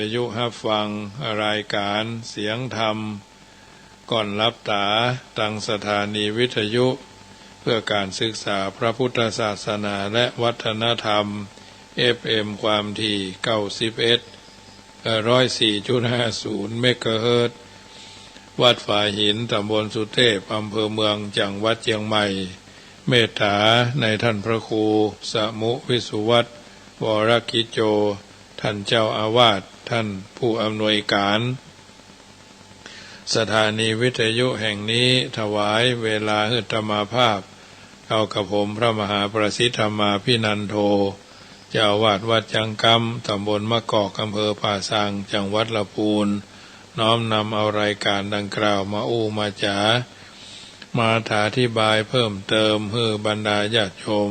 วิทยุรับฟังรายการเสียงธรรมก่อนรับตาตั้งสถานีวิทยุเพื่อการศึกษาพระพุทธศาสนาและวัฒนธรรม FM ความถี่104.50 เมกะเฮิรตซ์วัดฝายหินตำบลสุเทพอำเภอเมืองจังหวัดเชียงใหม่เมตตาในท่านพระครูสมุวิสุวัตรวรกิจโจท่านเจ้าอาวาสท่านผู้อำนวยการสถานีวิทยุแห่งนี้ถวายเวลาธรรมาภาพเอากับผมพระมหาประสิทธธรรมาภินันโทเจ้าอาวาสวัดจังกำตำบลมะกอกอำเภอป่าสังจังหวัดลำพูนน้อมนำเอารายการดังกล่าวมามาจามาอธิบายเพิ่มเติมให้บรรดาญาติโยม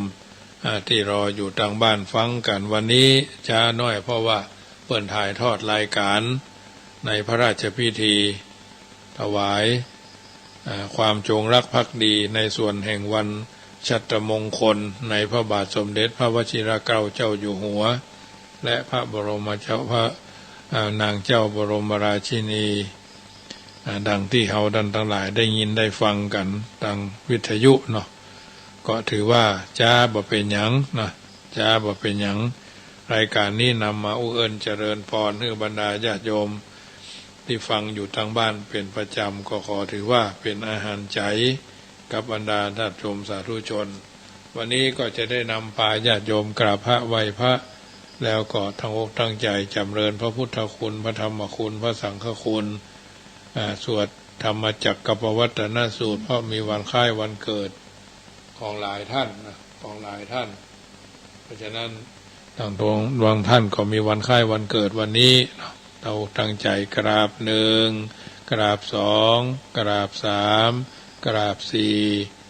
ที่รออยู่ทางบ้านฟังกันวันนี้ช้าน้อยเพราะว่าเปิดถ่ายทอดรายการในพระราชพิธีถวายความจงรักภักดีในส่วนแห่งวันชัตรมงคลในพระบาทสมเด็จพระวชิรเกล้าเจ้าอยู่หัวและพระบรมเจ้าพระนางเจ้าบรมราชินีดังที่เฮาดันทั้งหลายได้ยินได้ฟังกันทางวิทยุเนาะก็ถือว่าจ้าบ่เป็นหยังนะจ้าบ่เป็นหยังรายการนี้นำมาเอิ้นเจริญพรให้บรรดาญาติโยมที่ฟังอยู่ทางบ้านเป็นประจำก็ขอถือว่าเป็นอาหารใจกับบรรดาญาติโยมสาธุชนวันนี้ก็จะได้นำพาญาติโยมกราบพระไหว้พระแล้วก็ทั้งอกทั้งใจจำเริญพระพุทธคุณพระธรรมคุณพระสังฆคุณสวดธรรมจักรกับปวัตตนสูตรเพราะมีวันคล้ายวันเกิดของหลายท่านนะของหลายท่านเพราะฉะนั้นต่างตรงบางท่านก็มีวันคล้ายวันเกิดวันนี้เราตั้งใจกราบหนึ่งกราบสองกราบสามกราบสี่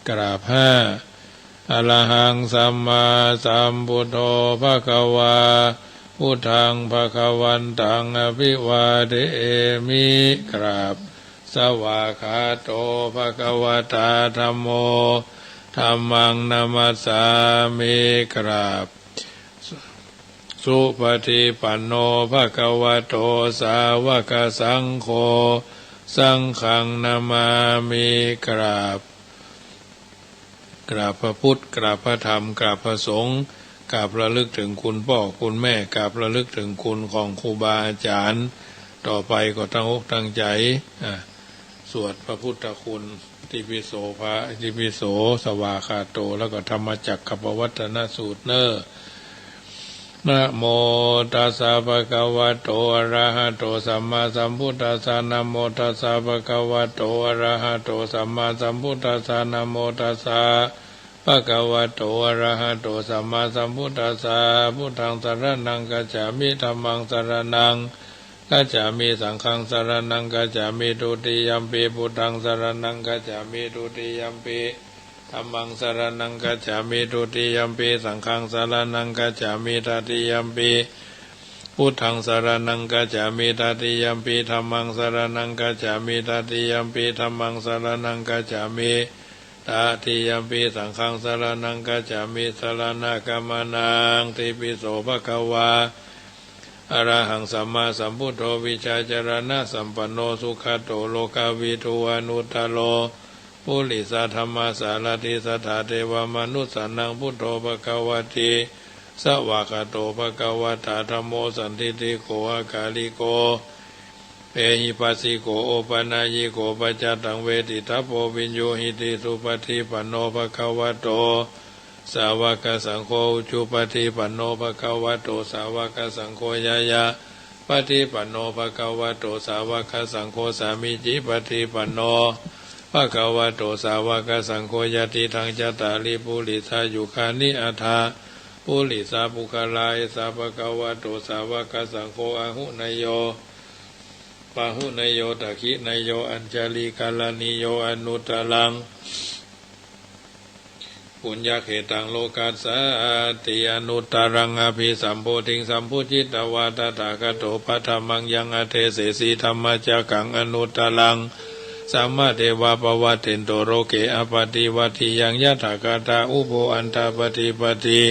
กราบห้าอะระหังสัมมาสัมพุทโธภควาพุทธังภควันตังอภิวาเทมิกราบสวากขาโตภควตาธัมโมธัมมังนามัสสามิกราบสุปฏิปันโนภควโตสาวกสังโฆสังฆังนามามิกราบกราบพระพุทธกราบพระธรรมกราบพระสงฆ์กราบระลึกถึงคุณพ่อคุณแม่กราบระลึกถึงคุณของครูบาอาจารย์ต่อไปก็ตั้งอกตั้งใจสวดพระพุทธคุณติปิโสภะติปิโสสวากขาโตแล้วก็ธรรมจักรกับปวัตตนสูตรนะโมตัสสะภะคะวะโตอะระหะโตสัมมาสัมพุทธัสสะนะโมตัสสะภะคะวะโตอะระหะโตสัมมาสัมพุทธัสสะนะโมตัสสะภะคะวะโตอะระหะโตสัมมาสัมพุทธัสสะพุทธังสรณังกัจฉามิธัมมังสรณังกัจฉามิสังฆังสรณังกัจฉามิทุติยัมปิพุทธังสรณังกัจฉามิทุติยัมปิธัมมังสรณังกัจฉามิทุติยัมปิสังฆังสรณังกัจฉามิตติยัมปิพุทธังสรณังกัจฉามิตติยัมปิธัมมังสรณังกัจฉามิตติยัมปิธัมมังสรณังกัจฉามิตติยัมปิสังฆังสรณังกัจฉามิสรณะกัมมนังติปิโสภควาอะระหังสัมมาสัมพุทโธวิชาจารณะสัมปันโนสุขโตโลกาวิทูอนุตตโลปุริสธรรมสารติสัทธาเทวมนุสสานังพุทโธภควติสวากขาโตภควตาธัมโมสันทิฏฐิโกอากาลิโกเปหิปัสสิโกโอปนายิโกปัจจตังเวทิทัพโพวิญโยหิติสุปฏิปันโนภควโตสาวกสังโฆอุจุปฏิปันโนภควโตสาวกสังโฆยายะปฏิปันโนภควโตสาวกสังโฆสามิจิปฏิปันโนภควโตสาวกสังโฆยติทังจตาริปุริสายุคานิอัฏฐาปุริสาปุคลายสาภควโตสาวกสังโฆอาหุนยโยปาหุนยโยตคินยโยอัญจลิกาลานิโยอนุตตลังปุญญเขตังโลกัสสาติอนุตตรังอภิสัมโพธิงสัมพุจิตวาตถาคโตปัฏฐมังยังอเทเสสีธรรมจักขังอนุตตลังสัมมาเทวะปวัตตินโตโรเกอปฏิวัติยังยะถากตาอุโภอันตาปฏิปติ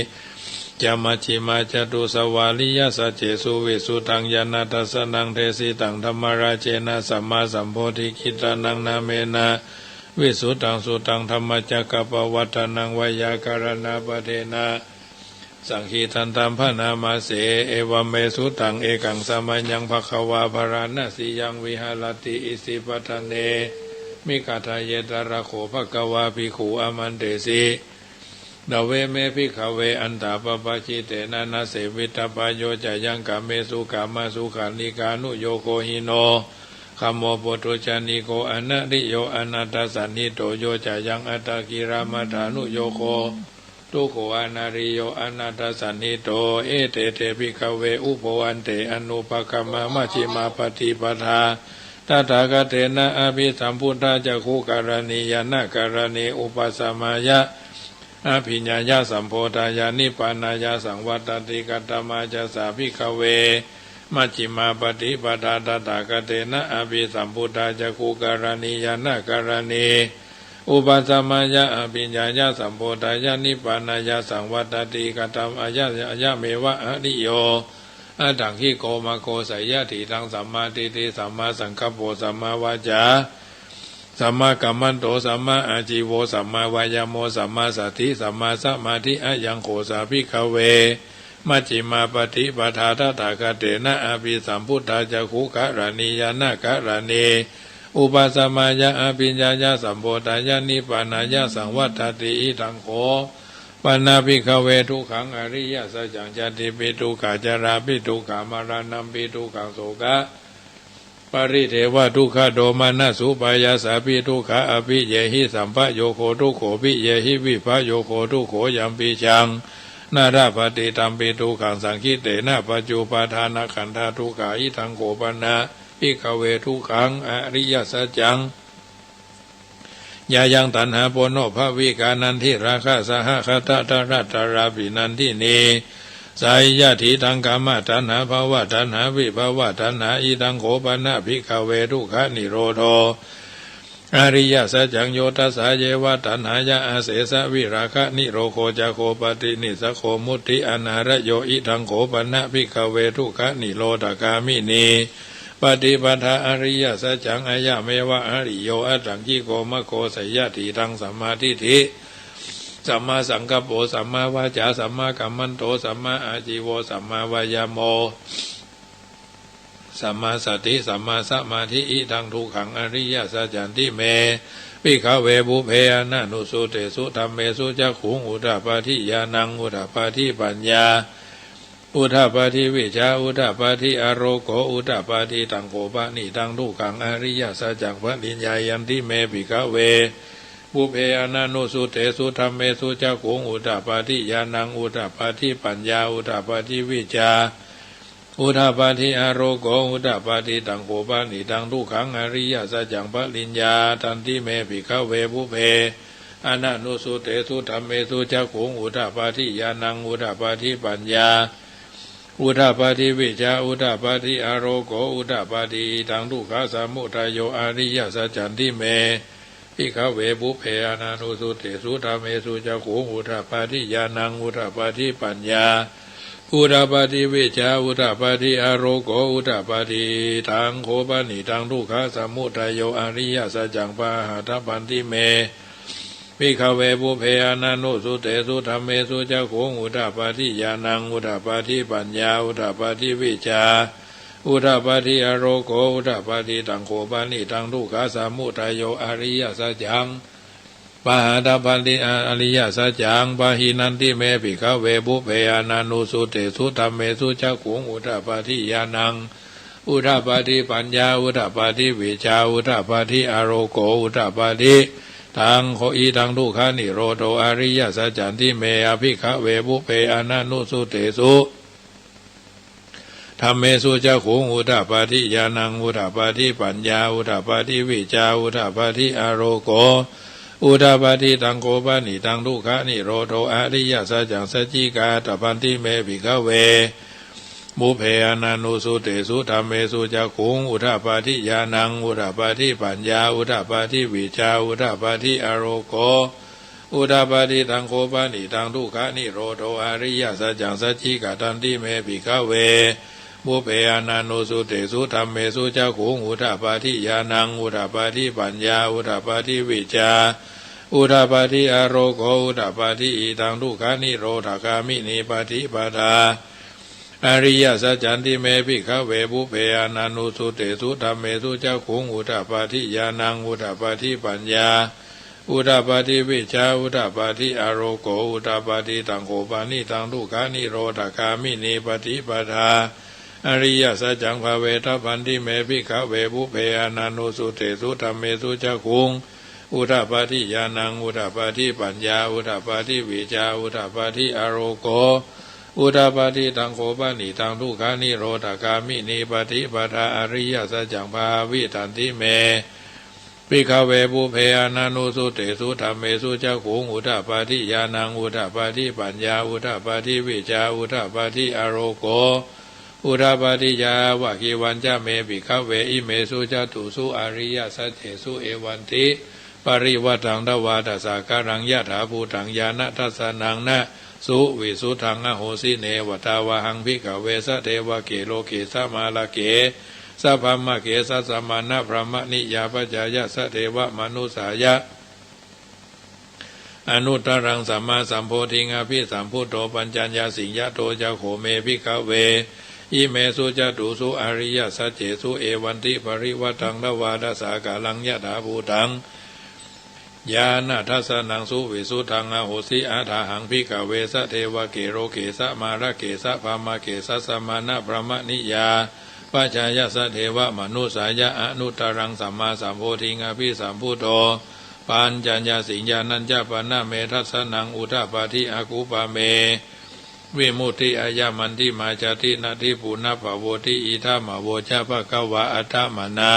จามัชฌิมาจตุสวาลิยสัจเจสุวิสุตังยานาทัสสนังเทสิตังธรรมราเจนะสัมมาสัมโพธิกิตานังนาเมนะวิสุตังสุตังธรรมจักรปวัตนังวยาการณาปเทนะสังคีทันตามพระนามาเสเอวเมสุตังเอกังสมัญญังภควาภารานะสียังวิหารติอิสิปทเนมิกาทายตระโขภควาภิกขุอามันเตสีดาเวเมภิกขเวอันตาปปะจิเตนะนะเสวิตปโยจะยังกะเมสุกามาสุขานิกานุโยโกหิโนคัมโมปุถุจานิโกอนัตติโยอนัตตสันนิโตโยจะยังอัตตกิรามาธานุโยโกทุกขอนาริโยอนัตตสันนิโตเอเตเตภิกขเวอุปวันเตอนุปคัมมะมัชฌิมาปฏิปทาตถาคตเถนะอภิสัมพุทธะจักขุการณียานะการณีอุปสัมมายะอภิญญายะสัมโพธายานิพพานายะสังวัตติกัตตมาจะสาภิกขเวมัชฌิมาปฏิปทาตถาคตเถนะอภิสัมพุทธะจักขุการณียานะการณีอุปสัมมายะอภิญญายะสัมโพธายานิพพานายะสังวัตติกัตตมายะเมวะอริโยอัตถังขิโกมะโกสัยยะถิตังสัมมาทิฏฐิสัมมาสังกัปโปสัมมาวาจาสัมมากัมมันโตสัมมาอาจีโวสัมมาวายโมสัมมาสัทธิสัมมาสมาธิอะยังโขสาภิกขเวมัชฌิมาปฏิปทาตถาคตเถนะอภิสัมพุทธะจักขุการณียานะการณีอุปสัมมายะอภิญญายะสัมโพธายะนิพพานายะสังวัตติอิทังโขปานาภิกขเวทุกขังอริยสัจจังจติปิทุกขาจาราปิทุกขามรณัมปิทุกขังโสกะปริเทวทุกขโดมานะสุปายาสาปิทุกขาอภิเยหิสัมภโยโคทุกโขปิเยหิวิภโยโคทุกโขยัมปิชังนาราปฏิตัมปิทุกขังสังคิเตนะปัจจุปาทานขันธาทุกขาอิทังโขปนะภิกขเวทุกขังอริยสัจจังยายังตัณหาปโนภวิกานันทิราคะสหคตะตรัตตราภินันทิเนสายยะถิทังกามตัณหาภาวะตัณหาวิภาวะตัณหาอิทังโขปนะภิกขเวทุกขนิโรโธอริยสัจจังโยตัสสะเยวะตัณหายะอาเสสะวิราคะนิโรโคจะโคปฏินิสโคมุตติอนาระโยอิทังโขปนะภิกขเวทุกขนิโรธกามินีปฏิปทาอริยสัจจังอายะเมวะอริโยอัตถังขิโกมะโคสัยยะถิตังสัมมาทิฏฐิสัมมาสังกัปโปสัมมาวาจาสัมมากัมมันโตสัมมาอาจีโวสัมมาวายโมสัมมาสติสัมมาสมาธิอิทังทุกขังอริยสัจจันติเมภิกขเวบุเพอนานุสุเตสุธัมเมสุจักขุงอุทาปาทิญาณังอุทาปาทิปัญญาอุทาปาทิวิชาอุทาปาทิอโรโกอุทาปาทิตังโกปะนิตังทุกขังอริยสัจจังปริญญายันติเมภิกขเวบุเพอนานุสุเตสุธัมเมสุจักขุงอุทาปาทิญาณังอุทาปาทิปัญญาอุทาปาทิวิชาอุทาปาทิอโรโกอุทาปาทิตังโกปะนิตังทุกขังอริยสัจจังปริญญาทันติเมภิกขเวบุเพอนานุสุเตสุธัมเมสุจักขุงอุทาปาทิญาณังอุทาปาทิปัญญาอุทาปาทิวิชาอุทาปาทิอโรโกอุทาปาทิตังทุกขสมุทัยโยอริยสัจจันติเมภิกขเวบุเพอนานุสุเตสุธัมเมสุจักขุงอุทาปาทิญาณังอุทาปาทิปัญญาอุทาปาทิวิชาอุทาปาทิอโรโกอุทาปาทิตังโคปะนิตังทุกขสมุทัยโยอริยสัจจังปะหัตถปันติเมภิกขเวบุเพอนานุสุเตสุธัมเมสุจักขุงอุทาปาทิญาณังอุทาปาทิปัญญาอุทาปาทิวิชาอุทาปาทิอโรโกอุทาปาทิตังโคปะนิตังทุกขสมุทัยโยอริยสัจจังปะหัตถปันติอริยสัจจังปะหินันติเมภิกขเวบุเพอนานุสุเตสุธัมเมสุจักขุงอุทาปาทิญาณังอุทาปาทิปัญญาอุทาปาทิวิชาอุทาปาทิอโรโกอุทาปาทิตังโคอีตังทุกขานิโรโธอริยสัจจันติเมอภิกขเวบุเพอนานุสุเตสุธัมเมสุจักขุงอุทาปาทิญาณังอุทาปาทิปัญญาอุทาปาทิวิชาอุทาปาทิอโรโกอุทาปาทิตังโกปะนิตังทุกขานิโรโธอริยสัจจังสัจจิกาตปันติเมภิกขเวบุเพอนานุสุเตสุธัมเมสุจักขุงอุทาปาทิญาณังอุทาปาทิปัญญาอุทาปาทิวิชาอุทาปาทิอโรโก อุทาปาติตังโคปานิตังทุกขานิโรโธอริยสัจจังสัจจิกาตันติเมภิกขเวบุเพอานานุสุเตสุธรรมเมสุจักขุงอุทาปาทิญาณังอุทาปาทิปัญญาอุทาปาทิวิจาอุทาปาทิอโรโกอุทาปาทิอิตังทุกขานิโรธคามินิปาทิปทาอริยสัจจันติเมภิกขเวบุเพอานานุสุเตสุธรรมเมสุจักขุงอุทาปาทิญาณังอุทาปาทิปัญญาอุทาปาทิวิชาอุทาปาทิอโรโกอุทาปาทิตังโคปานิตังทุกขานิโรธคามินิปฏิปทาอริยสัจจังภเวทัพพันธิเมภิกขเวบุเพอานานุสุเตสุธรรมเมสุจักขุงอุทาปาทิญาณังอุทาปาทิปัญญาอุทาปาทิวิชาอุทาปาทิอโรโกอุทาปาทิตังโคปานิตังทุกขานิโรธคามินิปฏิปทาอริยสัจจังภาวิทันติเมภิกขเวบุเพอานานุสุเตสุธรรมเมสุจักขุงอุทาปาทิญาณังอุทาปาทิปัญญาอุทาปาทิวิชาอุทาปาทิอโรโกอุทาปาทิยาวะกิวันจะเมภิกขเวอิเมสุจตุสุอริยสัจเจสุเอวันติปริวัตังทวาตสาการังยะถาภูตังญาณทัสสนังนะสุวิสุทังอโหสิเนวตาวะหังภิกขเวสะเทวะเกโลเกสะมาลเกสัพพมะเกสัสสมานะพระมณิยาปัจจายะสะเทวะมนุสายะอนุตตรังสัมมาสัมโพธิงอภิสัมพุทโธปัญจัญญาสิงยะโตจะโขเมภิกขเวอิเมสุจตุสุอริยสัจเจสุเอวันติปริวัตังนวาดสากาลังยะถาภูตังญาณทัสสนังสุวิสุทังอโหสิอาถาหังภิกขเวสะเทวะเกโรเกสะมาระเกสะภามะเกสัสสมานะพระมณิยาปัจจายะสะเทวะมนุสายะอนุตตรังสัมมาสัมโพธิงอภิสัมพุทโธปัญจัญญาสิงญาณัญจปนะเมทัสสนังอุทาปาทิอากุปาเมวิมุตติอายามันติมาจตินาทิปุณภโวติอิทัมโวชะภะคะวะอัฏฐมนา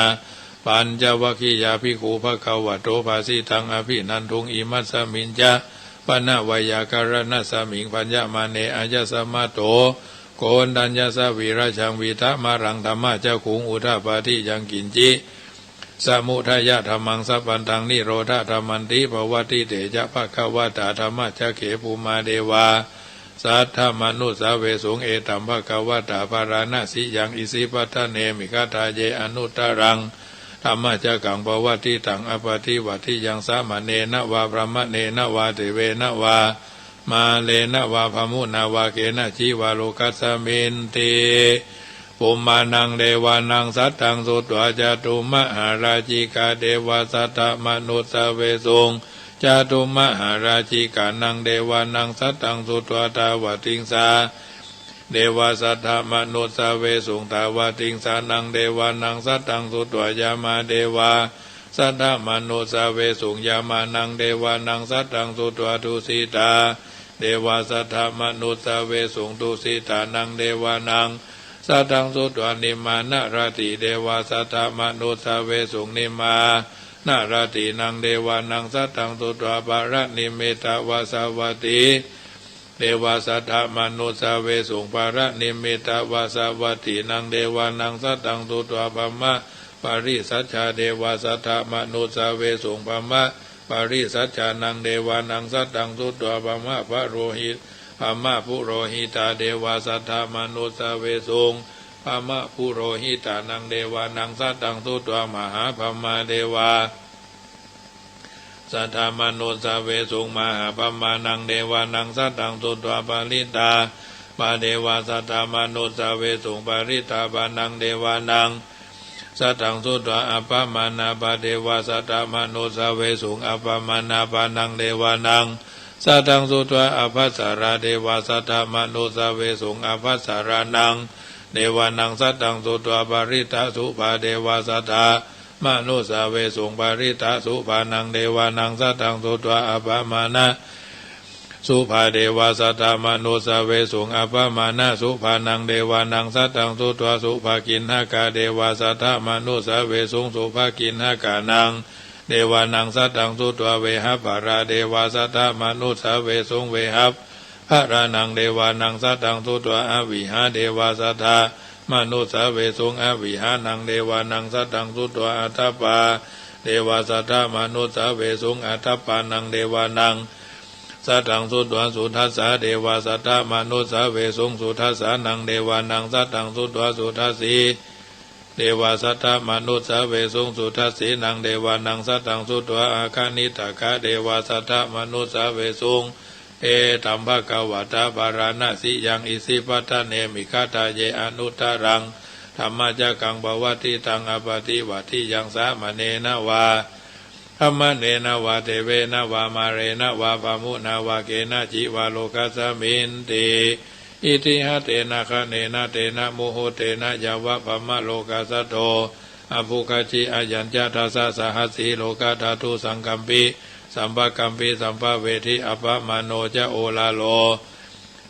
ปัญจวัคคียาภิกขุภะคะวะโตภาสิตังอภินันทุงอิมัสสมิญจะปนะวยาการณะสมิงปัญญมาเนอายะสมะโตโกนดัญญาสวิราชังวิทะมารังธรรมะเจ้าขุงอุทาปาทิยังกินจิสมุทัยธรรมังสัพพันตังนิโรธาธรรมันติภวติเตจะภะคะวะตาธรรมะเจ้าเขภูมาเดวาสัทธมนุสาเวสุงเอตัมภะคะวะตาภาราณสิยังอิสิปัฏฐเนมิคาทาเยอนุตตรังธรรมะเจ้ากังภวติตังอปฏิวัติยังสามเณนะวาพระมะเนนะวาเทเวนะวามาเลนะวาภมุนาวาเกนะชีวาโลกัสสมินติปุมมานังเดวานังสัตตังสุตวาจตุมหาราชิกาเดวาสัตตมนุสเวสุงจตุมหาราชิกานังเดวานังสัตตังสุตวาตาวติงสาเดวาสัตตมนุสเวสุงตาวติงสานังเดวานังสัตตังสุตวายามาเดวาสัทธมนุสเวสุงยามานังเดวานังสัตตังสุตวาทุสิตาเดวาสัทธมนุสเวสุงทุสิตานังเดวานังสัตตังสุตวานิมานะราติเดวาสัทธมนุสเวสุงนิมานาราตินังเดวานังสัตตังสุตวาภารนิเมตาวาสวัติเดวาสัทธมนุสเวสุงภารนิเมตาวาสวัตินังเดวานังสัตตังสุตวาภมะปาริสัจจาเดวาสัทธมนุสเวสุงภมะปาริสัจจานังเดวานังสัตตังสุตวาภมะพระโรหิตภมะปุโรหิตาเดวาสัทธมนุสเวสุงภมะปุโรหิตานังเดวานังสัตตังสุตวามหาภมะเดวาสัทธมนุสเวสุงมหาภมะนังเดวานังสัตตังสุตวาปาริตาปาเดวาสัทธมนุสเวสุงปาริตาปานังเดวานังสัตตังสุตวาอัปปมานาปาเดวาสัทธมนุสเวสุงอัปปมานาปานังเดวานังสัตตังสุตวาอภัสสาราเดวาสัทธมนุสเวสุงอภัสสารานังเดวานังสัตตังสุตวาปาริตาสุภาเดวาสัทธมนุสเวสุงปาริตาสุภานังเดวานังสัตตังสุตวาอัปปมานะสุภาเดวาสัทธมนุสเวสุงอัปปมานะสุภานังเดวานังสัตตังสุตวาสุภากินหากาเดวาสัทธมนุสเวสุงสุภากินหากานังเดวานังสัตตังสุตวาเวหัปปาราเดวาสัทธมนุสเวสุงเวหัปพระรานังเดวานังสัตตังสุตวาอวิหาเดวาสัทธมนุสเวสุงอวิหานังเดวานังสัตตังสุตวาอัตตปาเดวาสัทธมนุสเวสุงอัตตปานังเดวานัง สัตตังสุตวาสุทัสสะเดวาสัตตมนุสสะเวสุงสุทัสสะนังเดวานังสัตตังสุตวาสุทัสสีเดวาสัตตมนุสสะเวสุงสุทัสสีนังเดวานังสัตตังสุตวาอาคานิตากะเดวาสัตตมนุสสะเวสุงเอตัมภะกวาตาปาราณสิยังอิสิปัฏเนมิคาตาเยอนุตตรังธรรมจักกังภวติตังอปฏิวัติยังสามเณนะวาธรรมเนนะวาเทเวนะวามาเรนะวาปามุนาวาเกนะจิวาโลกัสสมินติอิติหะเตนะคะเนนะเตนะโมโหเตนะยาวะปะมะโลกัสสโตอภุคจิอายัญจทัสสะสหัสสีโลกธาตุสังกัมปิสัมภกัมปิสัมภเวทิอปะมโนจะโอลาโล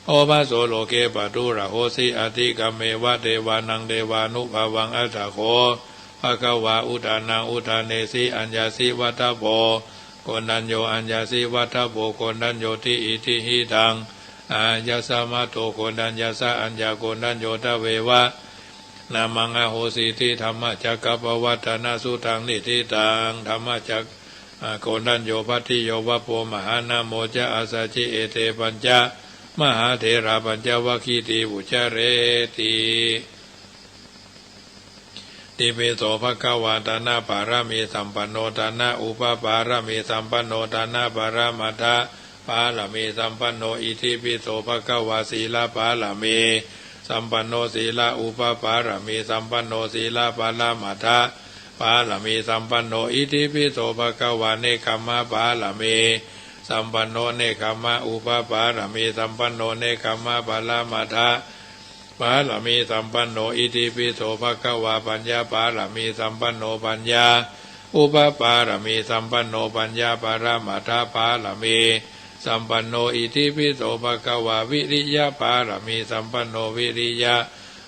โอภาโสโลเกปตุระโหสิอธิกัมเมวะเทวานังเทวานุภาวังอัตถโคภะคะวาอุทานังอุทาเนสิอัญญาสิวัตถโพโกนัญโยอัญญาสิวัตถโพโกนัญโยทิอิทิหิตังอาญาสามาโตโกนัญญาสะอัญญาโกนัญโยทเววะนามังอโหสิทิธรรมจักกัปวัตนาสุตังนิทิตังธรรมจักโกนัญโยภัตติโยวะโพมหานาโมจะอาสาจิเอเตปัญจมหาเถระปัญจวัคคีติอุจเรติติเปโสภควาตานาปารามีสัมปันโนตานาอุปปารามีสัมปันโนตานาปารามัทธะปาลามีสัมปันโนอิทิปิโสภควาศีลปาลามีสัมปันโนศีลอุปปารามีสัมปันโนศีลปาลามัทธะปาลามีสัมปันโนอิทิปิโสภควาเนคัมมะปาลามีสัมปันโนเนคัมมะอุปปารามีสัมปันโนเนคัมมะปาลามัทธะปาลามีสัมปันโนอิติปิโสภควาปัญญาปาลามีสัมปันโนปัญญาอุปปารามีสัมปันโนปัญญาปารามัทธปาลามีสัมปันโนอิติปิโสภควาวิริยะปารามีสัมปันโนวิริยะ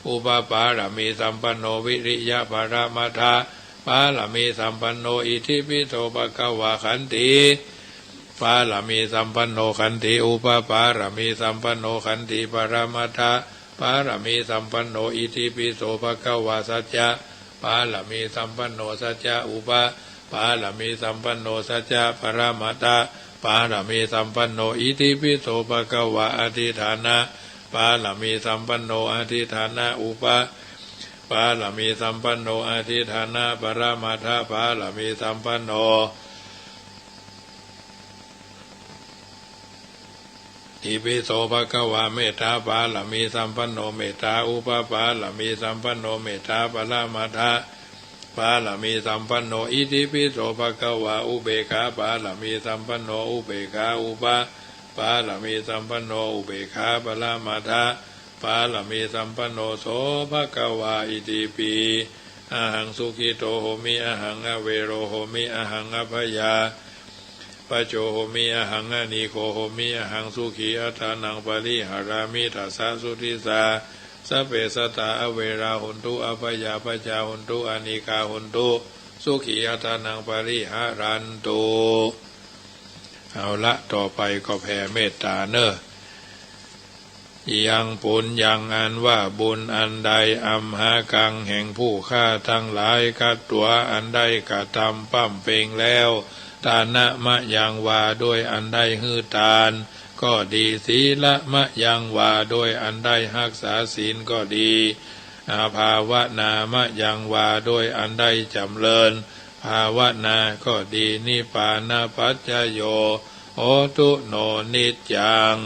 อุปปารามีสัมปันโนวิริยะปารามัทธปาลามีสัมปันโนอิติปิโสภควาขันติปาลามีสัมปันโนขันติอุปปารามีสัมปันโนขันติปารามัทธปารามีสัมปันโนอิทิปิโสภควาสัจจะปารามีสัมปันโนสัจจะอุปปารามีสัมปันโนสัจจะปรามัตถะปารามีสัมปันโนอิทิปิโสภควาอธิฐานะปารามีสัมปันโนอธิฐานะอุปปารามีสัมปันโนอธิฐานะปรามัตถะปารามีสัมปันโนอิปิโสภควาเมตตาปาลามีสัมปันโนเมตตาอุปปาลามีสัมปันโนเมตตาปรามัทธะปาลามีสัมปันโนอิติปิโสภควาอุเบกขาปาลามีสัมปันโนอุเบกขาอุปปาลามีสัมปันโนอุเบกขาปรามัทธะปาลามีสัมปันโนโสภควาอิติปิอะหังสุขิโตโหมิอะหังอเวโรโหมิอะหังอภยาปัจโจโหมิอะหังอนิโคโหมิอะหังสุขีอัฏฐานังปริหารามิทัสสะสุทิสาสัพเพสัตตาอเวราหุนตุอภยาปัจจาหุนตุอนิกาหุนตุสุขีอัฏฐานังปริหารันตุเอาละต่อไปก็แผ่เมตตาเนอะยังปุญยังอันว่าบุญอันใดอัมหากังแห่งผู้ฆ่าทั้งหลายกัดตัวอันใดกระทำปั้มเป่งแล้วทานะมะยังวาด้วยอันใดฮือทานก็ดีศีละมะยังวาด้วยอันใดรักษาศีลก็ดีอาภาวนามะยังวาด้วยอันใดจำเริญภาวนาก็ดีนิพพานะปัจจโยโหตุโนนิจจัง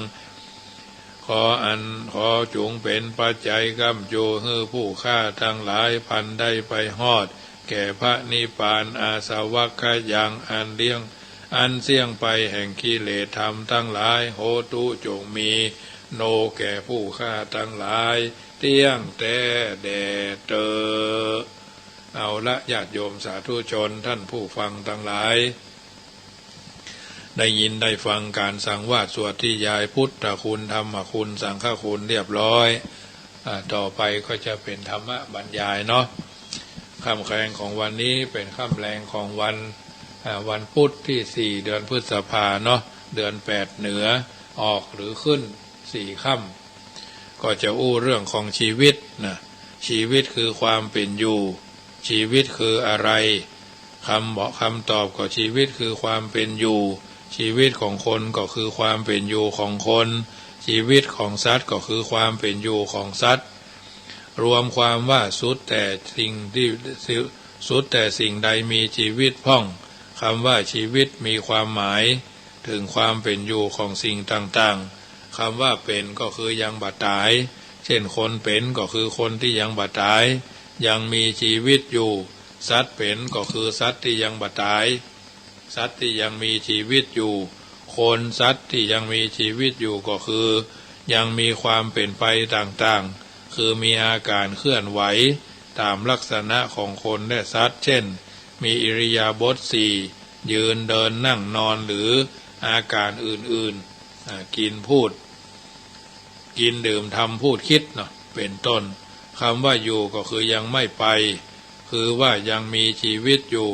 ขอจุงเป็นปัจจัยกำจูให้ผู้ฆ่าทั้งหลายพันได้ไปฮอดแก่พระนิพพานอาสวัคคยังอันเลี้ยงอันเสี่ยงไปแห่งกิเลสธรรมทั้งหลายโหตุจงมีโนแก่ผู้ฆ่าทั้งหลายเตี้ยงแต่แด่เตอเอาละญาติโยมสาธุชนท่านผู้ฟังทั้งหลายได้ยินได้ฟังการสังวาสสวดที่ยายพุทธคุณธรรมคุณสังฆคุณเรียบร้อยต่อไปก็จะเป็นธรรมบรรยายเนาะค่ำแรงของวันนี้เป็นค่ำแรงของวันพุธที่4เดือนพฤษภาเนาะเดือน8เหนือออกหรือขึ้น4ค่ำก็จะอู้เรื่องของชีวิตนะชีวิตคือความเป็นอยู่ชีวิตคืออะไรคำตอบก็ชีวิตคือความเป็นอยู่ ชีวิตของคนก็คือความเป็นอยู่ของคนชีวิตของสัตว์ก็คือความเป็นอยู่ของสัตว์รวมความว่าสุดแต่สิ่งใดมีชีวิตพ้องคำว่าชีวิตมีความหมายถึงความเป็นอยู่ของสิ่งต่างๆคำว่าเป็นก็คือยังบ่ตายเช่นคนเป็นก็คือคนที่ยังบ่ตายยังมีชีวิตอยู่สัตว์เป็นก็คือสัตว์ที่ยังบ่ตายสัตว์ที่ยังมีชีวิตอยู่คนสัตว์ที่ยังมีชีวิตอยู่ก็คือยังมีความเป็นไปต่างๆคือมีอาการเคลื่อนไหวตามลักษณะของคนและสัตว์เช่นมีอิริยาบถสี่ยืนเดินนั่งนอนหรืออาการอื่นๆกินพูดกินดื่มทำพูดคิดเนาะเป็นต้นคำว่าอยู่ก็คือยังไม่ไปคือว่ายังมีชีวิตอยู่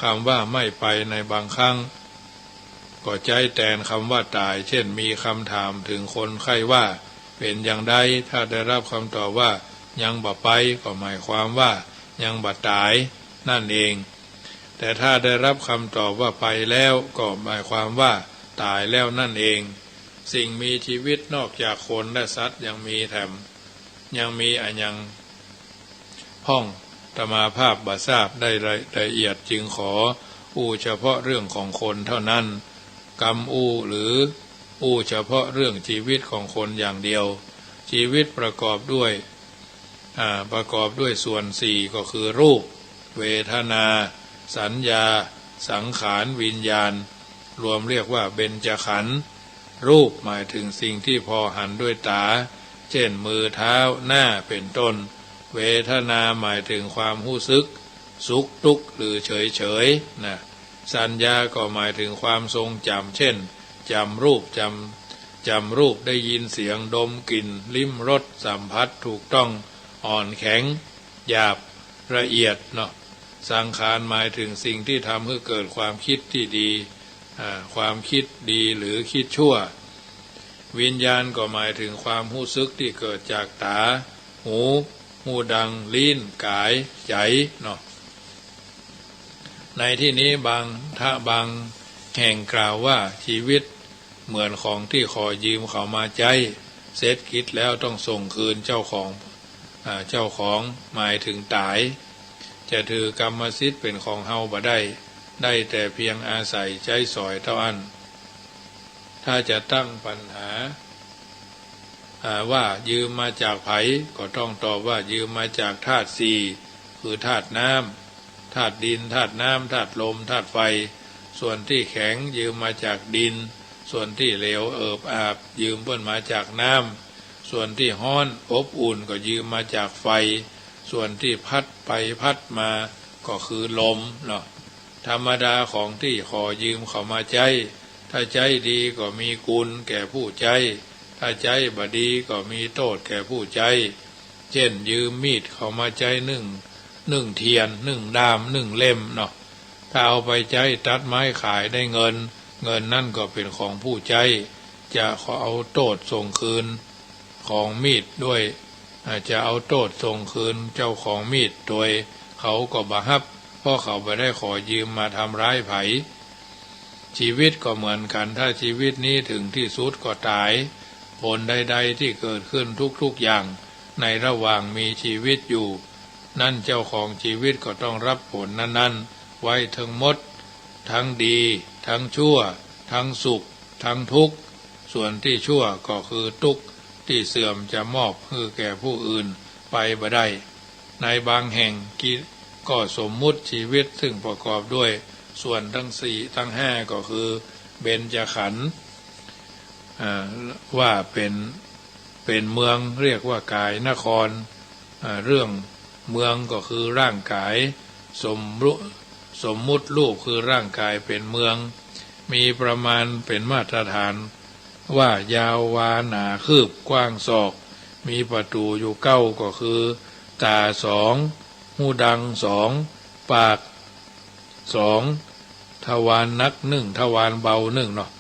คำว่าไม่ไปในบางครั้งก็ใจแทนคำว่าตายเช่นมีคำถามถึงคนไข้ว่าเป็นอย่างใดถ้าได้รับคำตอบว่ายังบ่ไปก็หมายความว่ายังบ่ตายนั่นเองแต่ถ้าได้รับคำตอบว่าไปแล้วก็หมายความว่าตายแล้วนั่นเองสิ่งมีชีวิตนอกจากคนและสัตว์ยังมียังมีอันยังพ้องธรรมาภาพบ่ทราบได้ละเอียดจึงขออู้เฉพาะเรื่องของคนเท่านั้นกรรมอู้หรืออู้เฉพาะเรื่องชีวิตของคนอย่างเดียวชีวิตประกอบด้วยส่วนสี่ก็คือรูปเวทนาสัญญาสังขารวิญญาณรวมเรียกว่าเบญจขันธ์รูปหมายถึงสิ่งที่พอหันด้วยตาเช่นมือเท้าหน้าเป็นต้นเวทนาหมายถึงความรู้สึกสุขทุกข์หรือเฉยๆนะสัญญาก็หมายถึงความทรงจำเช่นจำรูปได้ยินเสียงดมกลิ่นลิ้มรสสัมผัสถูกต้องอ่อนแข็งหยาบละเอียดเนาะสังขารหมายถึงสิ่งที่ทำให้เกิดความคิดที่ดีความคิดดีหรือคิดชั่ววิญญาณก็หมายถึงความรู้สึกที่เกิดจากตาหูดังลิ้นกายใจเนาะในที่นี้บางแห่งกล่าวว่าชีวิตเหมือนของที่ขอยืมเขามาใช้เสร็จกิจแล้วต้องส่งคืนเจ้าของหมายถึงตายจะถือกรรมสิทธิ์เป็นของเฮาบ่ได้แต่เพียงอาศัยใช้สอยเท่านั้นถ้าจะตั้งปัญหาว่ายืมมาจากไผก็ต้องตอบว่ายืมมาจากธาตุสี่คือธาตุน้ำธาตุดินธาตุน้ำธาตุลมธาตุไฟส่วนที่แข็งยืมมาจากดินส่วนที่เหลวเอิบอาบยืมเพิ่นมาจากน้ำส่วนที่ร้อนอบอุ่นก็ยืมมาจากไฟส่วนที่พัดไปพัดมาก็คือลมเนาะธรรมดาของที่ขอยืมเขามาใช้ถ้าใจดีก็มีกุลแก่ผู้ใจถ้าใจบ่ดีก็มีโทษแก่ผู้ใจเช่นยืมมีดเขามาใช้นึ่งเทียนนึ่งด้ามนึ่งเล่มเนาะถ้าเอาไปใช้ตัดไม้ขายได้เงินนั่นก็เป็นของผู้ใจจะขอเอาโทษส่งคืนของมีดด้วยจะเอาโทษส่งคืนเจ้าของมีดโดยเขาก็บ่รับเพราะเขาไม่ได้ขอยืมมาทำร้ายไผชีวิตก็เหมือนกันถ้าชีวิตนี้ถึงที่สุดก็ตายผลใดๆที่เกิดขึ้นทุกๆอย่างในระหว่างมีชีวิตอยู่นั่นเจ้าของชีวิตก็ต้องรับผลนั้นๆไว้ทั้งหมดทั้งดีทั้งชั่วทั้งสุขทั้งทุกข์ส่วนที่ชั่วก็คือทุกข์ที่เสื่อมจะมอบให้แก่ผู้อื่นไปบ่ได้ในบางแห่งก็สมมุติชีวิตซึ่งประกอบด้วยส่วนทั้งสี่ทั้งห้าก็คือเบญจขันธ์ว่าเป็นเมืองเรียกว่ากายนครเรื่องเมืองก็คือร่างกายสมมุติรูปคือร่างกายเป็นเมืองมีประมาณเป็นมาตรฐานว่ายาววาหนาคืบกว้างศอกมีประตูอยู่เก้าก็คือตาสองหูดังสองปากสองทวารหนักหนึ่งทวารเบาหนึ่งเนาะ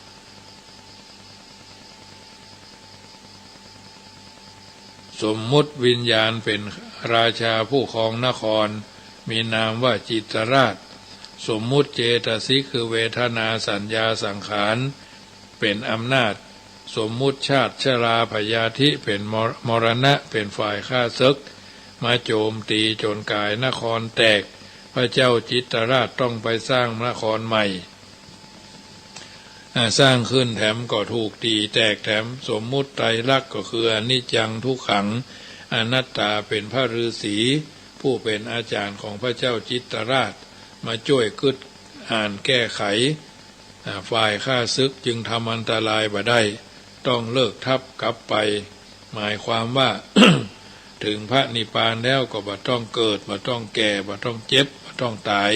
สมมุติวิญญาณเป็นราชาผู้ครองนครมีนามว่าจิตรราช สมมุติเจตสิกคือเวทนาสัญญาสังขารเป็นอำนาจสมมุติชาติชราพยาธิเป็นมรณะเป็นฝ่ายฆ่าศึกมาโจมตีจนกายนครแตกพระเจ้าจิตรราชต้องไปสร้างนครใหม่สร้างขึ้นแถมก็ถูกตีแตกแถมสมมุติไตรลักษณ์ก็คืออนิจจังทุกขังอนัตตาเป็นพระฤาษีผู้เป็นอาจารย์ของพระเจ้าจิตรราชมาช่วยกึศอ่านแก้ไขฝ่ายข้าศึกจึงทำอันตรายบ่ได้ต้องเลิกทัพกลับไปหมายความว่า ถึงพระนิพพานแล้วก็บ่ต้องเกิดบ่ต้องแก่บ่ต้องเจ็บบ่ต้องตาย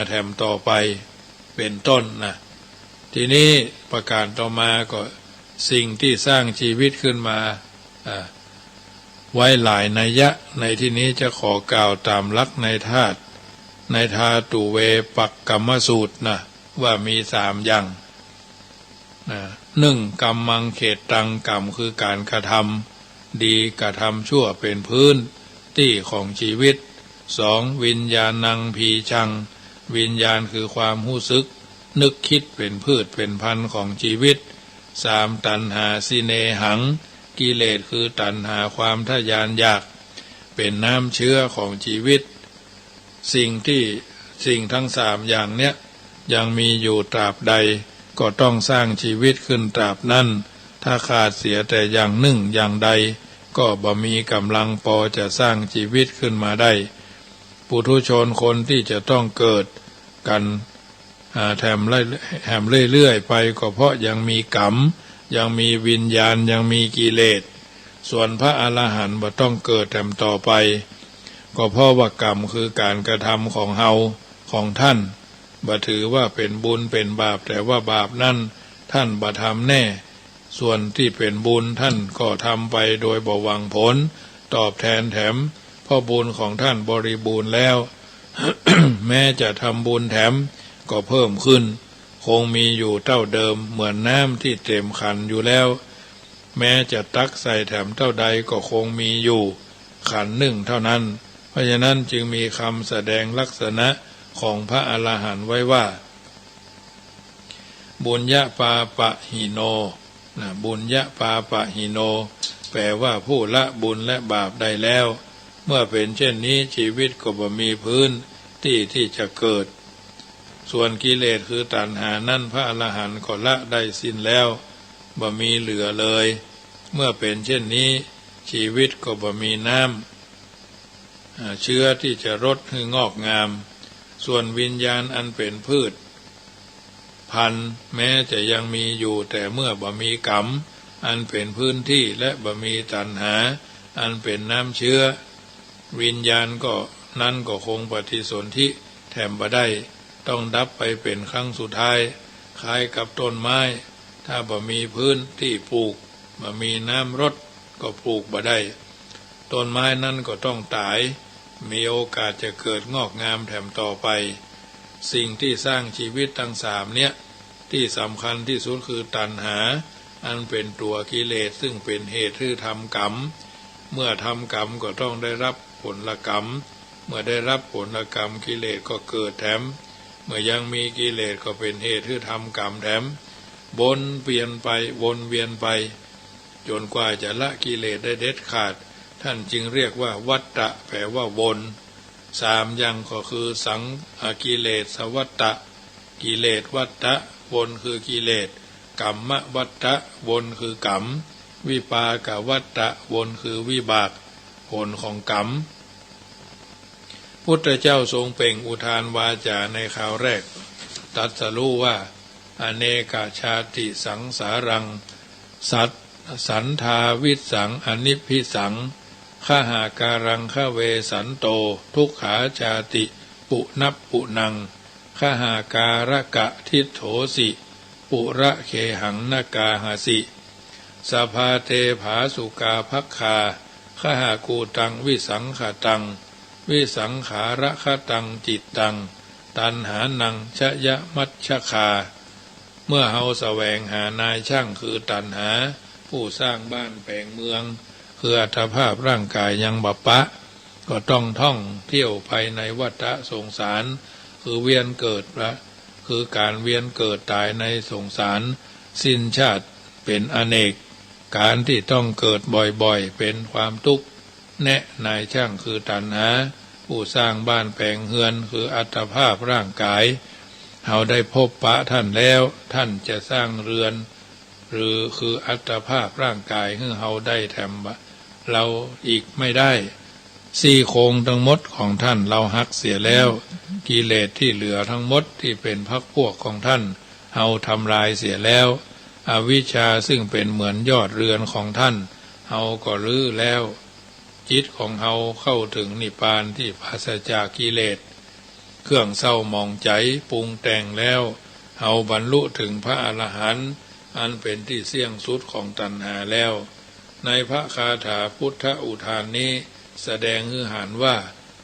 แถมต่อไปเป็นต้นนะทีนี้ประการต่อมาก็สิ่งที่สร้างชีวิตขึ้นมาไว้หลายนัยยะในที่นี้จะขอกล่าวตามลักษณ์ในธาตุในธาตุเวปักกัมมสูตรนะว่ามี3อย่าง1กรรมังเขตตังกรรมคือการกระทำดีกระทำชั่วเป็นพื้นที่ของชีวิต2วิญญาณังพีชังวิญญาณคือความรู้สึกนึกคิดเป็นพืชเป็นพันธุ์ของชีวิต3ตัณหาสิเนหังกิเลสคือตัณหาความทะยานอยากเป็นน้ำเชื้อของชีวิตสิ่งทั้ง3อย่างเนี้ยยังมีอยู่ตราบใดก็ต้องสร้างชีวิตขึ้นตราบนั้นถ้าขาดเสียแต่อย่างหนึ่งอย่างใดก็บ่มีกำลังพอจะสร้างชีวิตขึ้นมาได้ปุถุชนคนที่จะต้องเกิดกันแถมเรื่อยๆไปก็เพราะยังมีกรรมยังมีวิญญาณยังมีกิเลสส่วนพระอรหันต์บ่ต้องเกิดแถมต่อไปก็เพราะว่ากรรมคือการกระทำของเฮาของท่านบ่ถือว่าเป็นบุญเป็นบาปแต่ว่าบาปนั่นท่านบ่ทำแน่ส่วนที่เป็นบุญท่านก็ทำไปโดยบ่หวังผลตอบแทนแถมเพราะบุญของท่านบริบูรณ์แล้ว แม้จะทำบุญแถมก็เพิ่มขึ้นคงมีอยู่เท่าเดิมเหมือนน้ำที่เต็มขันอยู่แล้วแม้จะตักใส่แถมเท่าใดก็คงมีอยู่ขันหนึ่งเท่านั้นเพราะฉะนั้นจึงมีคำแสดงลักษณะของพระอรหันต์ไว้ว่าบุญญาปาปะหิโนบุญญาปาปะหิโนแปลว่าผู้ละบุญและบาปได้แล้วเมื่อเป็นเช่นนี้ชีวิตก็บ่มีพื้นที่จะเกิดส่วนกิเลสคือตัณหานั่นพระอรหันต์ก็ละได้สิ้นแล้วบ่มีเหลือเลยเมื่อเป็นเช่นนี้ชีวิตก็บ่มีน้ำเชื้อที่จะรดให้งอกงามส่วนวิญญาณอันเป็นพืชพันธุ์แม้จะยังมีอยู่แต่เมื่อบ่มีกรรมอันเป็นพื้นที่และบ่มีตัณหาอันเป็นน้ำเชื้อวิญญาณก็นั้นก็คงปฏิสนธิแถมบ่ได้ต้องดับไปเป็นครั้งสุดท้ายคล้ายกับต้นไม้ถ้าบ่มีพื้นที่ปลูกบ่มีน้ำรดก็ปลูกบ่ได้ต้นไม้นั้นก็ต้องตายมีโอกาสจะเกิดงอกงามแถมต่อไปสิ่งที่สร้างชีวิตทั้ง3เนี่ยที่สำคัญที่สุดคือตัณหาอันเป็นตัวกิเลสซึ่งเป็นเหตุที่ทำกรรมเมื่อทำกรรมก็ต้องได้รับผลกรรมเมื่อได้รับผลกรรมกิเลสก็เกิดแถมเมื่อยังมีกิเลสก็เป็นเหตุที่ทำกรรมแถมวนเวียนไปจนกว่าจะละกิเลสได้เด็ดขาดท่านจึงเรียกว่าวัฏฏะแปลว่าวน3อย่างก็คือสังกิเลสวัฏฏะกิเลสวัฏฏะวนคือกิเลสกรรมวัฏฏะวนคือกรรมวิปากวัฏฏะวนคือวิบากผลของกรรมพุทธเจ้าทรงเปล่งอุทานวาจาในคราวแรกตรัสรู้ว่าอเนกชาติสังสารังสัตสันทาวิสังอนิพพิสังขหาการังขเวสันโตทุกขาชาติปุนับปุนังขหาการกะทิโถสิปุระเคหังนกาหาสิสภาเตภาสุกาภัคคาขหากูตังวิสังขตังวิสังขาระคตังจิตตังตันหานังชยมัชชคาเมื่อเฮาแสวงหานายช่างคือตันหาผู้สร้างบ้านแปลงเมืองคืออัตภาพร่างกายยังบัปปะก็ต้องท่องเที่ยวไปในวัฏสงสาร คือเวียนเกิดละคือการเวียนเกิดตายในสงสารสิ้นชาติเป็นอเนกการที่ต้องเกิดบ่อยๆเป็นความทุกข์แนะนายช่างคือตัณหาผู้สร้างบ้านแปลงเฮือนคืออัตภาพร่างกายเราได้พบปะท่านแล้วท่านจะสร้างเรือนหรือคืออัตภาพร่างกายให้เราได้แถมเราอีกไม่ได้ซี่โครงทั้งหมดของท่านเราหักเสียแล้วกิเลสที่เหลือทั้งหมดที่เป็นพรรคพวกของท่านเราทำลายเสียแล้วอวิชชาซึ่งเป็นเหมือนยอดเรือนของท่านเราก็รื้อแล้วจิตของเราเข้าถึงนิพพานที่ปราศจากกิเลสเครื่องเศร้ามองใจปรุงแต่งแล้วเราบรรลุถึงพระอรหันต์อันเป็นที่เสี่ยงสุดของตัณหาแล้วในพระคาถาพุทธอุทานนี้แสดงให้เห็นว่า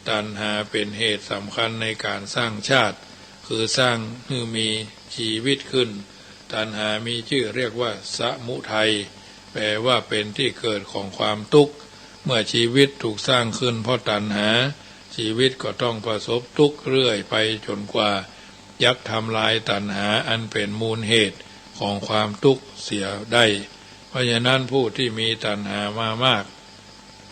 ตัณหาเป็นเหตุสำคัญในการสร้างชาติคือสร้างให้มีชีวิตขึ้นตัณหามีชื่อเรียกว่าสมุทัยแปลว่าเป็นที่เกิดของความทุกข์เมื่อชีวิตถูกสร้างขึ้นเพราะตัณหาชีวิตก็ต้องประสบทุกข์เรื่อยไปจนกว่ายักทำลายตัณหาอันเป็นมูลเหตุของความทุกข์เสียได้เพราะฉะนั้นผู้ที่มีตัณหามามาก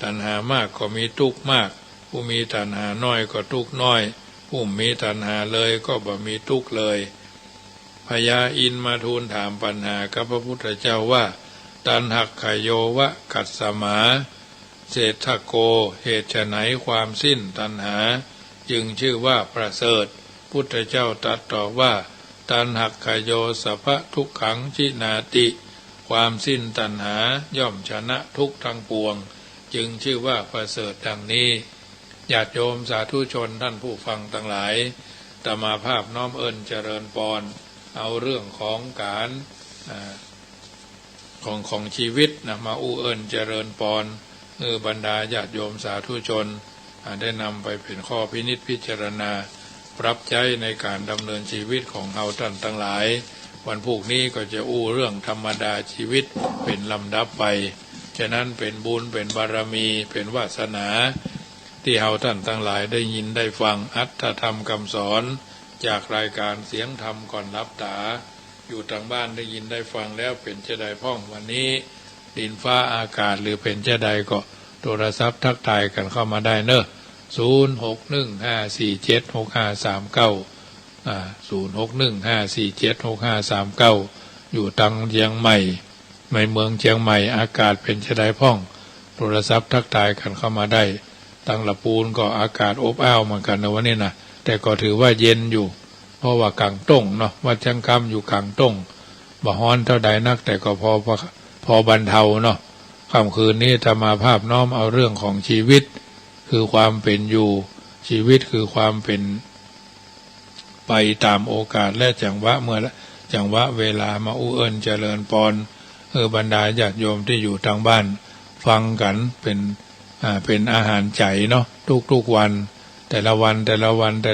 ตัณหามากก็มีทุกข์มากผู้มีตัณหาน้อยก็ทุกข์น้อยผู้มีตัณหาเลยก็บ่มีทุกข์เลยพญาอินทร์มาทูลถามปัญหากับพระพุทธเจ้าว่าตัณหักขโยวะกัสสมาเศรษฐโกเหตุไฉนความสิ้นตัณหาจึงชื่อว่าประเสริฐพุทธเจ้าตรัสตอบว่าตัณหักขโยสัพพทุกขังชินาติความสิ้นตัณหาย่อมชนะทุกทั้งปวงจึงชื่อว่าประเสริฐดังนี้ญาติโยมสาธุชนท่านผู้ฟังทั้งหลายตมาภาพน้อมเอิญเจริญปอนเอาเรื่องของการของชีวิตนะมาอู้เอิญเจริญปอนบรรดาญาติโยมสาธุชนได้นำไปเป็นข้อพินิจพิจารณาปรับใจในการดำเนินชีวิตของเราท่านทั้งหลายวันพรุ่งนี้ก็จะอู้เรื่องธรรมดาชีวิตเป็นลำดับไปฉะนั้นเป็นบุญเป็นบารมีเป็นวาสนาที่เราท่านทั้งหลายได้ยินได้ฟังอัตถธรรมคำสอนจากรายการเสียงธรรมก่อนรับตาอยู่ทางบ้านได้ยินได้ฟังแล้วเป็นเจไดพ่องวันนี้ดินฟ้าอากาศหรือเป็นเจไดก็โทรศัพท์ทักทายกันเข้ามาได้เนอะ0615476539 0615476539อยู่ตังเชียงใหม่ในเมืองเชียงใหม่อากาศเป็นเจไดพ่องโทรศัพท์ทักทายกันเข้ามาได้ตังละปูนก็อากาศอบอ้าวเหมือนกันนะวันนี้นะแต่ก็ถือว่าเย็นอยู่เพราะว่ากลางต้งเนาะวัดจังคำอยู่กลางต้งบ่ฮ้อนเท่าใดนักแต่ก็พอบรรเทาเนาะค่ำคืนนี้จะมาภาพน้อมเอาเรื่องของชีวิตคือความเป็นอยู่ชีวิตคือความเป็นไปตามโอกาสและจังหวะเมื่อจังหวะเวลามาอู้เอิญเจริญปอนบรรดาญาติโยมที่อยู่ทางบ้านฟังกันเป็นอาหารใจเนาะทุกวันแต่ละวันแต่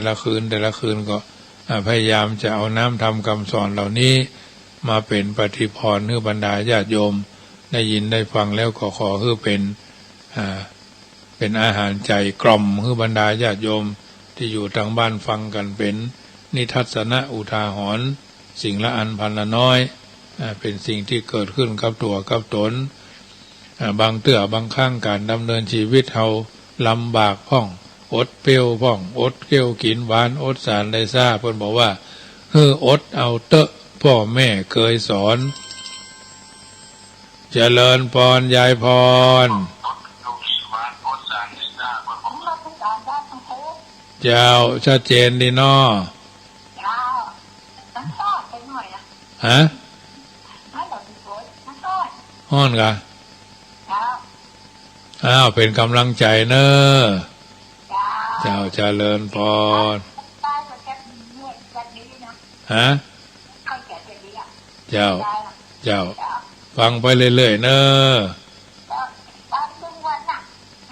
ละคืนก็พยายามจะเอาน้ำทำคำสอนเหล่านี้มาเป็นปฏิพรให้บรรดาญาติโยมได้ยินได้ฟังแล้วก็ขอให้เป็นอาหารใจกล่อมให้บรรดาญาติโยมที่อยู่ทางบ้านฟังกันเป็นนิทัศนะอุทาหรณ์สิ่งละอันพันละน้อยเป็นสิ่งที่เกิดขึ้นกับตัวกับตนบางเตื้อบางข้างการดำเนินชีวิตเราลำบากพ่องอดเปรี้ยวพ่องอดเกลี้ยวกินหวานอดสารได้ซ่าเพิ่นบอกว่าอดเอาเตอะพ่อแม่เคยสอนเจริญพรยายพรเจ้าชัดเจนดีน้อฮะฮ้อนกะอ้าวเป็นกำลังใจเนอะเจ้าเจริญพรฮะเจ้าฟังไปเรื่อยๆเนอะ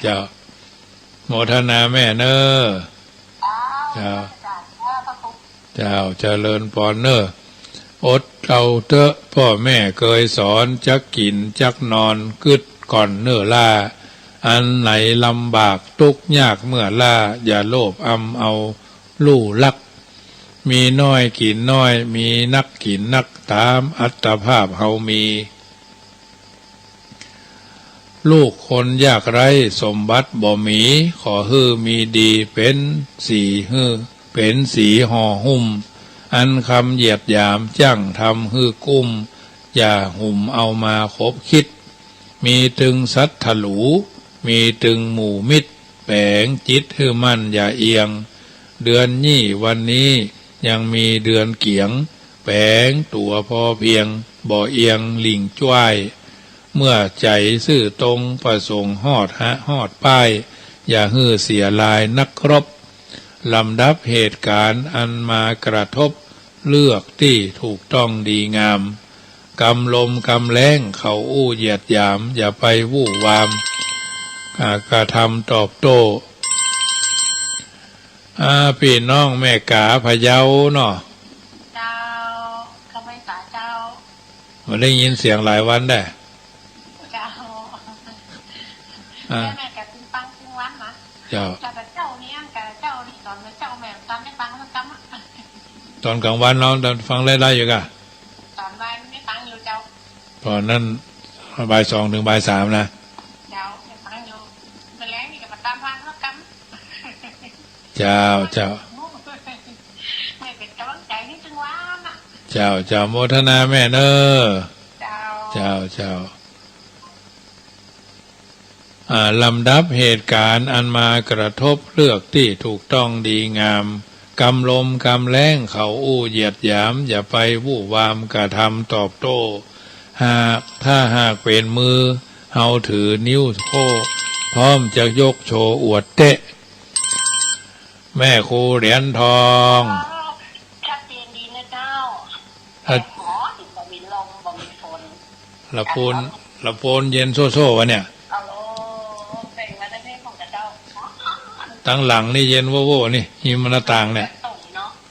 เจ้าโมทนาแม่เนอะเจ้าเจริญพรเนอะอดเอาเถอะพ่อแม่เคยสอนจักกินจักนอนกึดก่อนเนื้อล่าอันไหนลำบากทุกข์ยากเมื่อล่าอย่าโลภเอาลู่ลัก มีน้อยกินน้อยมีนักกินนักตามอัตภาพเฮามีลูกคนยากไร้สมบัติบ่มีขอฮื้อมีดีเป็นสีฮื้อเป็นสีห่อหุ้มอันคำเหยียดหยามจ้างทำฮื้อกุ้มอย่าหุ่มเอามาคบคิดมีตึงสัตถลูมีตึงหมู่มิตรแปลงจิตฮื้อมั่นอย่าเอียงเดือนนี้วันนี้ยังมีเดือนเกียงแปลงตัวพอเพียงบ่เอียงหลิ่งจ้วยเมื่อใจซื่อตรงประสงค์ฮอดฮอดป้ายอย่าฮื้อเสียลายนักรบลำดับเหตุการณ์อันมากระทบเลือกที่ถูกต้องดีงามกำลมกำแรงเขาอู้เหยียดหยามอย่าไปวู่วามกระทำตอบโต้พี่น้องแม่กาพะเยาเนาะเจ้าก็ไม่ตาเจ้ามาได้ยินเสียงหลายวันได้เจ้าแม่แกตึงปังตึงวันนะเจ้าแต่เจ้าเนี้ยแกเจ้านี่ตอนเจ้าแม่ตอนไม่ปังก็กตอนกลางวันเราฟังได้อยู่กะตอนบ่ายไม่ปังอยู่เจ้าตอนนั้นบ่าย2 ถึงบ่าย 3นะเจ้าไม่ปังอยู่เป็นแรงนี่ก็มาตามฟังก็เจ้าไม่เป็นกำลังใจนี่จึงว่านะเจ้าโมทนาแม่เนอเจ้าลำดับเหตุการณ์อันมากระทบเลือกที่ถูกต้องดีงามกำลมกำแรงเขาอู้เหยียดหยามอย่าไปวู่วามกระทำตอบโต้ถ้าหากเป็นมือเฮาถือนิ้วโค้พร้อมจะยกโชว์อวดเตะแม่ครูเหรียญทองชัดเจนดีนะเจ้าหมอติดบ่มีลมบ่มีฝนละพูนเย็นโซ่วะเนี่ยเป็นมาได้เพลงของเจ้าตั้งหลังนี่เย็นโว่นี่หิมะต่างเนี่ย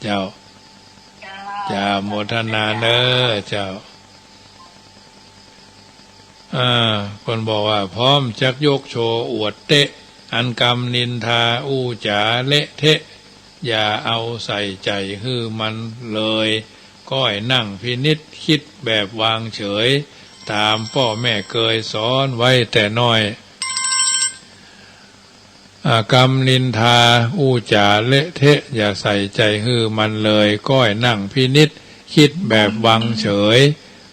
เจ้าโมทนาเด้อเจ้าคนบอกว่าพร้อมจักยกโชว์อวดเตะอันกรรมนินทาอู้จ๋าเละเทะอย่าเอาใส่ใจฮื้อมันเลยก้อยนั่งพินิจคิดแบบวางเฉยตามพ่อแม่เคยสอนไว้แต่น้อยกรรมนินทาอู้จ๋าเละเทะอย่าใส่ใจฮื้อมันเลยก้อยนั่งพินิจคิดแบบวางเฉย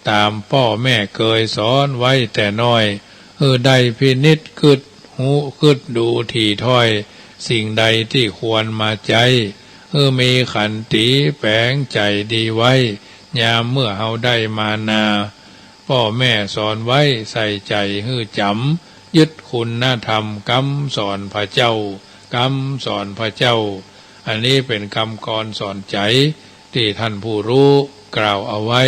ตามพ่อแม่เคยสอนไว้แต่น้อยได้พินิจหูคิดดูถี่ถ้อยสิ่งใดที่ควรมาใจมีขันติแปลงใจดีไว้ยามเมื่อเฮาได้มานาพ่อแม่สอนไว้ใส่ใจจำยึดคุณธรรมกำสอนพระเจ้ากำสอนพระเจ้าอันนี้เป็นคำกรสอนใจที่ท่านผู้รู้กล่าวเอาไว้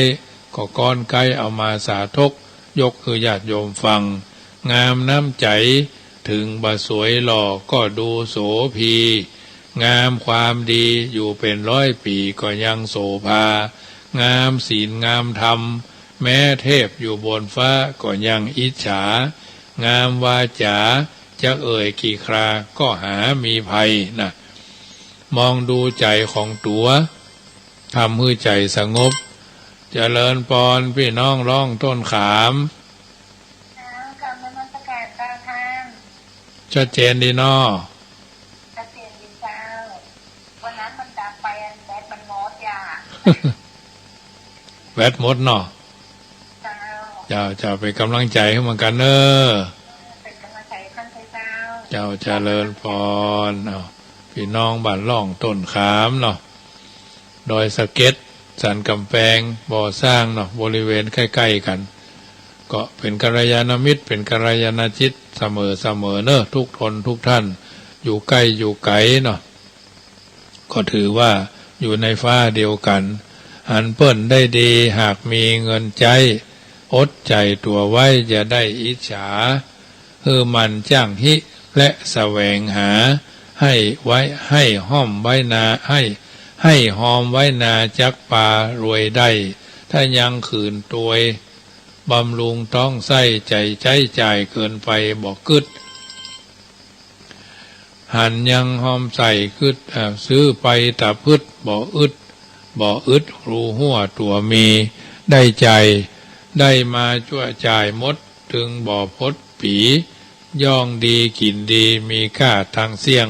ก็ก้อนใกล้เอามาสาธกยกญาติโยมฟังงามน้ำใจถึงบ่สวยหล่อก็ดูโสภีงามความดีอยู่เป็น100 ปีก็ยังโสภางามศีลงามธรรมแม้เทพอยู่บนฟ้าก็ยังอิจฉางามวาจาจะเอ่ยกี่คราก็หามีภัยนะมองดูใจของตัวทำให้ใจสงบเจริญพรพี่น้องร้องต้นขามชัดเจนดีเนาะชัดเจนดีเจ้าวันนั้นมันดับไปแบตมันหมดยาแบตหมดเนาะจะเป็นกำลังใจให้มันกันเนอเป็นกำลังใจท่านเจ้าเจริญพรพี่น้องบ้านล่องต้นขามเนาะดอยสะเก็ดสันกำแพงบ่อสร้างเนาะบริเวณใกล้ๆกันก็เป็นกัลยาณมิตรเป็นกัลยาณจิตเสมอเนอะทุกทนทุกท่านอยู่ใกล้อยู่ไกลเนาะก็ถือว่าอยู่ในฟ้าเดียวกันอันเปิ้นได้ดีหากมีเงินใจอดใจตัวไว้จะได้อิจฉามันจ้างหิและแสวงหาให้ไว้ให้ห้อมไว้นาให้หอมไว้นาจักป่ารวยได้ถ้ายังขืนตัวบำรุงต้องใส่ใจจ่ายเกินไปบอกกึดหันยังหอมใส่กึดซื้อไปตะพึดบอกอึด บ่อึดรู้หัวตัวมีได้ใจได้มาชั่วจ่ายมดถึงบ่อพดผีย่องดีกินดีมีค่าทางเสี่ยง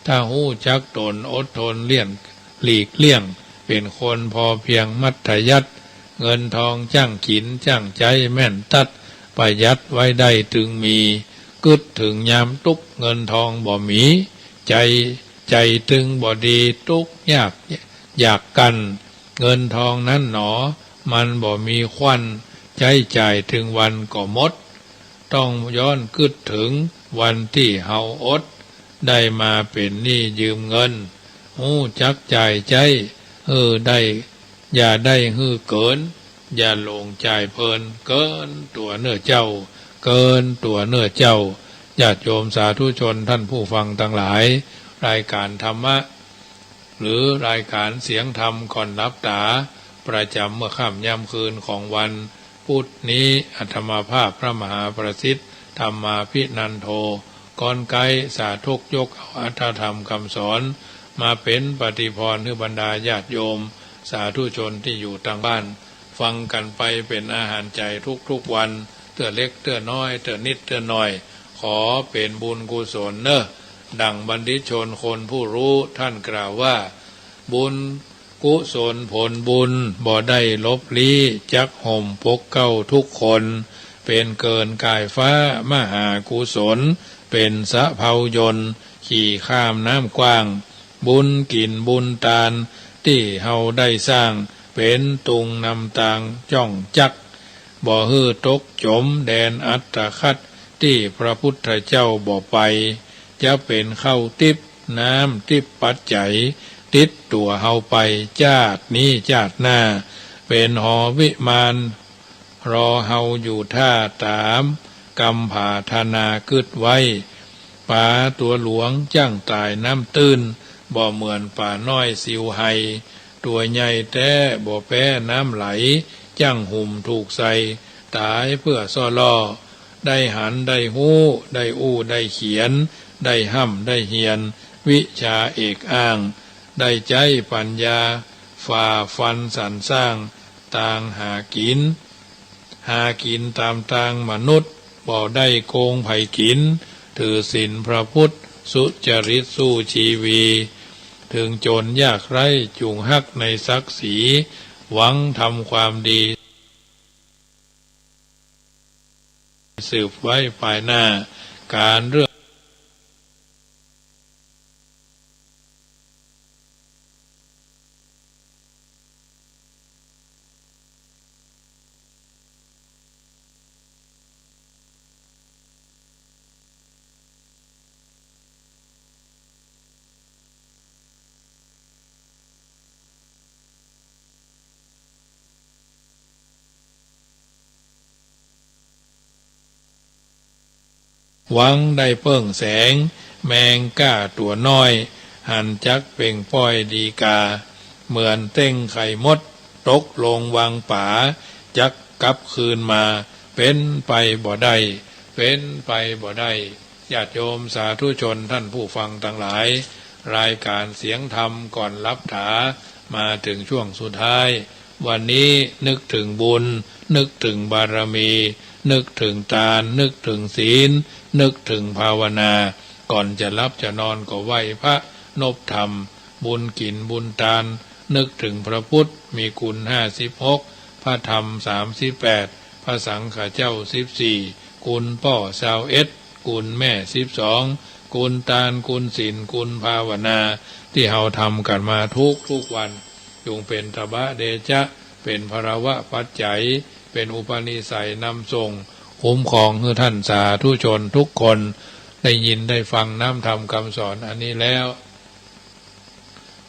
ถ้าหู้จักตนอดทนเลี่ยงหลีกเลี่ยงเป็นคนพอเพียงมัธยัติเงินทองจ้างขินจ้างใจแม่นตัดประหยัดไว้ได้ถึงมีกึดถึงยามตุกเงินทองบ่มีใจตึงบ่ดีตุกอยากกันเงินทองนั้นหนอมันบ่มีควันใจจ่ายถึงวันก็หมดต้องย้อนกึดถึงวันที่เฮาอดได้มาเป็นหนี้ยืมเงินหู้จักจ่ายใจได้อย่าได้เกินอย่าหลงจ่ายเพลินเกินตัวเนื้อเจ้าเกินตัวเนื้อเจ้าญาติโยมสาธุชนท่านผู้ฟังทั้งหลายรายการธรรมะหรือรายการเสียงธรรมก่อนรับตาประจำเมื่อค่ำย่ำคืนของวันพุธนี้อัตมาภาพพระมหาประสิทธิ์ธรรมาภินันโทก่อนไกด์สาธุยกเอาอัตถธรรมคำสอนมาเป็นปฏิพรให้บรรดาญาติโยมสาธุชนที่อยู่ทางบ้านฟังกันไปเป็นอาหารใจทุกวันเตื้อเล็กเตื้อน้อยเตื้อนิดเตื้อน้อยขอเป็นบุญกุศลเนอะดังบัณฑิตชนคนผู้รู้ท่านกล่าวว่าบุญกุศลผลบุญบ่ได้ลบลี้จักห่มปกเก้าทุกคนเป็นเกินกายฟ้ามหากุศลเป็นสะเภายนต์ขี่ข้ามน้ำกว้างบุญกินบุญตาลที่เฮาได้สร้างเป็นตุงนำตางจ้องจักบ่ฮื้อตกจมแดนอัตตคัดที่พระพุทธเจ้าบ่ไปจะเป็นเข้าติบน้ำติบปัจจัยติดตัวเฮาไปชาตินี้ชาติหน้าเป็นหอวิมานรอเฮาอยู่ท่าตามกำผาธนากึดไว้ป่าตัวหลวงจ้างตายน้ำตื้นบ่เหมือนป่าน้อยสิวไฮตัวใหญ่แท้บ่แพ้น้ำไหลจ้างหุ่มถูกใส่ตายเพื่อซ่อล่อได้หันได้หู้ได้อู้ได้เขียนได้ห้ำได้เฮียนวิชาเอกอ้างได้ใจปัญญาฝ่าฟันสรรสร้างต่างหากินตามทางมนุษย์บ่ได้โกงไผกินถือศีลพระพุทธสุจริตสู้ชีวีถึงจนยากไร้จุงฮักในศักดิ์ศรีหวังทำความดีสืบไว้ภายหน้าการเรื่องหวังได้เพิ่งแสงแมงก้าตัวน้อยหันจักเป่งป้อยดีกาเหมือนเต้งไข่มดตกลงวางป่าจักกลับคืนมาเป็นไปบ่ได้ญาติโยมสาธุชนท่านผู้ฟังทั้งหลายรายการเสียงธรรมก่อนรับถามาถึงช่วงสุดท้ายวันนี้นึกถึงบุญนึกถึงบารมีนึกถึงทานนึกถึงศีลนึกถึงภาวนาก่อนจะรับจะนอนก็ไหว้พระนบธรรมบุญกินบุญทานนึกถึงพระพุทธมีคุณ56พระธรรม38พระสังฆเจ้า14คุณพ่อ21คุณแม่12คุณทานคุณศีลคุณภาวนาที่เราทำกันมาทุกวันจงเป็นตบะเดชะเป็นภรวะปัจจัยเป็นอุปนิสัยนำส่งคุ้มครองให้ท่านสาธุชนทุกคนได้ยินได้ฟังน้ำธรรมคำสอนอันนี้แล้ว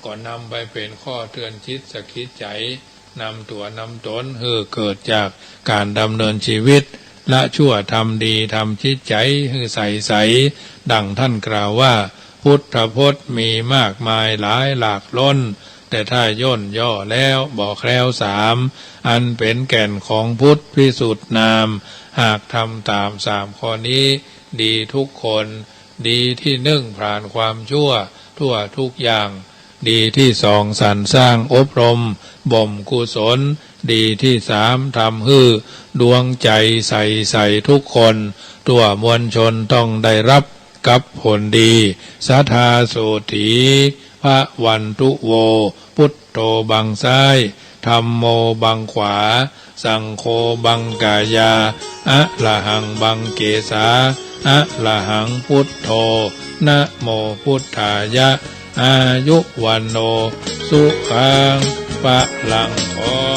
ก่อนนำไปเป็นข้อเตือนจิตสกิดใจนำตัวนำตนให้เกิดจากการดำเนินชีวิตละชั่วทำดีทำจิตใจให้ใสดังท่านกล่าวว่าพุทธพจน์มีมากมายหลายหลากล้นแต่ถ้าย่นย่อแล้วบอกแล้ว3อันเป็นแก่นของพุทธพิสุทธินามหากทำตาม3ข้อนี้ดีทุกคนดีที่1ผ่านความชั่วทั่วทุกอย่าง ดีที่สองสรรสร้างอบรมบ่มกุศลดีที่สามทำให้ดวงใจใสทุกคนตัวมวลชนต้องได้รับกับผลดีสัทธาโสถีพระวันตุโวพุทโธบังซ้ายธัมโมบังขวาสังโฆบังกายาอะระหังบังเกสาอะระหังพุทโธนะโมพุทธายะอายุวันโนสุขังปะลังขอ